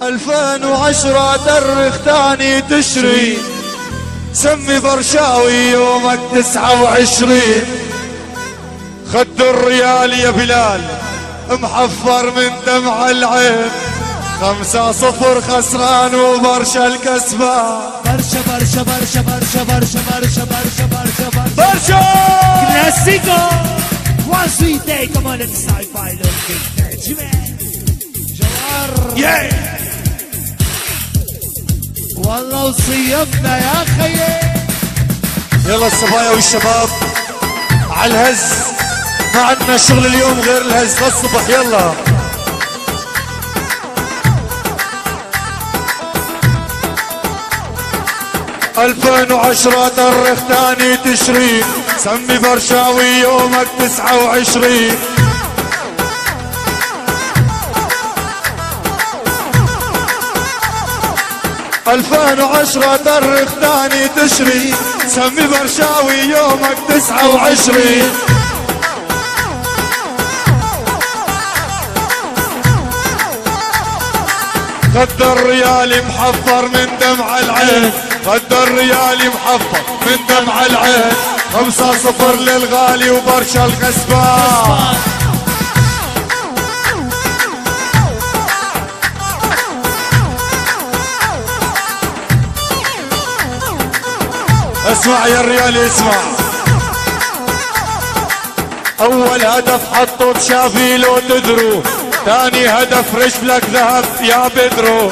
2010 درخ ثاني تشري، سمي برشاوي يومك 29. خد الريال يا بلال محفر من دمع العين، 5-0 خسران وبرشا الكسبان. برشا برشا برشا برشا برشا برشا برشا برشا برشا كلاسيكو. One sweet day, come on let's sci-fi looking جوار. والله وصيفنا يا خيي. يلا الصبايا والشباب على الهز، ما عندنا شغل اليوم غير الهز للصبح. يلا 2010 درخ ثاني تشرين، سمي برشاوي يومك 29. 2010 درخ ثاني تشرين، سمي برشاوي يومك 29. خد الريال محفر من دمع العين، خد الريال محفر من دمع العين، 5-0 للغالي وبرشا الكسبان. اسمع يا الريال اسمع، اول هدف حطه بشافي لو تدرو، ثاني هدف رجلك ذهب يا بدرو.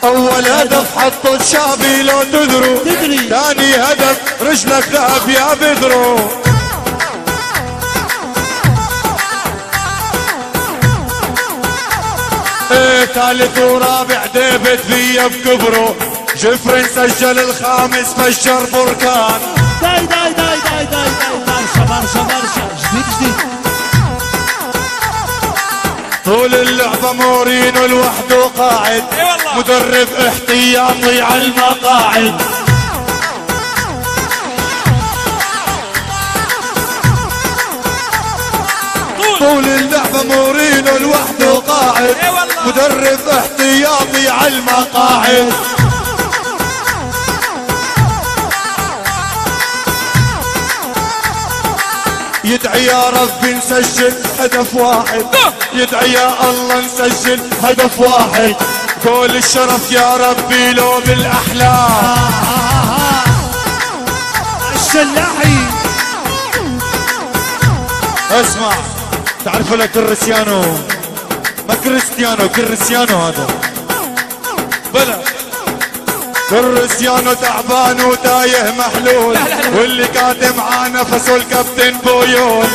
اول هدف حطه الشافي لو تدرو، ثاني هدف رجلك ذهب يا بدرو. ايه ثالث ورابع ديفيد فيا بكبره، جفرين سجل الخامس فجر بركان. داي داي داي داي داي داي برشا برشا برشا جديد جديد. طول اللعبة مورينو لوحده قاعد، مدرب احتياطي على المقاعد. طول اللعبة مورينو لوحده قاعد، مدرب احتياطي على المقاعد. يدعي يا ربي نسجل هدف واحد، يدعي يا الله نسجل هدف واحد. جول الشرف يا ربي لو بالاحلام. الشلاحي اسمع، تعرفوا لك كريستيانو، ما كريستيانو كريستيانو هذا بلا كريستيانو تعبان وتايه محلول، واللي قاعد معاه نفسه الكابتن بويول.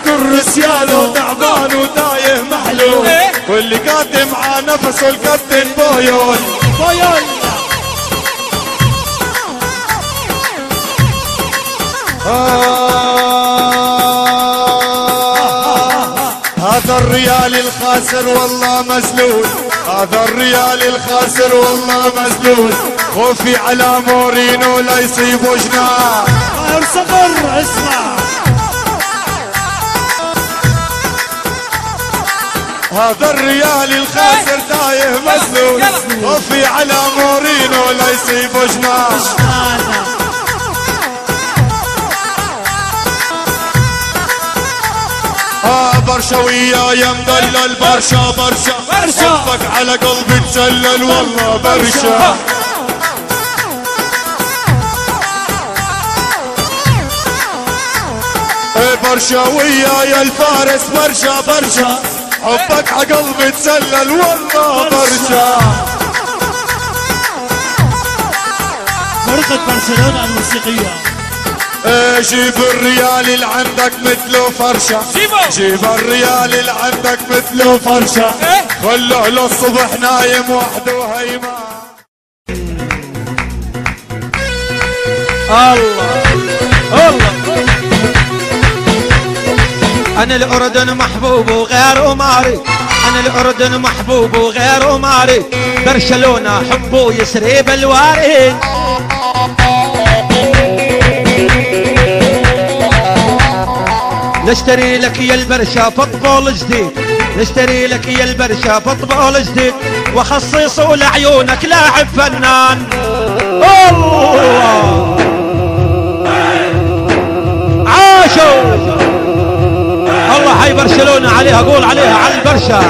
كريستيانو تعبان وتايه محلول، واللي قاعد معاه نفسه الكابتن بويول. بويول هذا الريال الخاسر والله مزلول، هذا الريال الخاسر والله مزلول. خوفي على مورينو لا يصيبه جناح. صبر اسمع، هذا الريال الخاسر تايه مزلول. خوفي على مورينو لا يصيبه جناح. برشاوية يا مدلل برشا برشا برشا، حبك على قلبي تسلل والله برشا. برشاوية يا الفارس برشا برشا، حبك على قلبي تسلل والله برشا. فرقة برشلونة الموسيقية. جيب الريال اللي عندك مثله فرشة، جيب الريال اللي عندك مثله فرشة. خلوه للصبح نايم وحده هيما. الله الله أنا الأردن محبوب وغيره ماري، أنا الأردن محبوب وغيره ماري، برشلونة حبه يسري بالواري. نشتري لك يا البرشا فطبول جديد، نشتري لك يا البرشا فطبول جديد، وخصصوا لعيونك لاعب فنان. الله عاشوا الله، هاي برشلونة عليها، قول عليها على البرشا.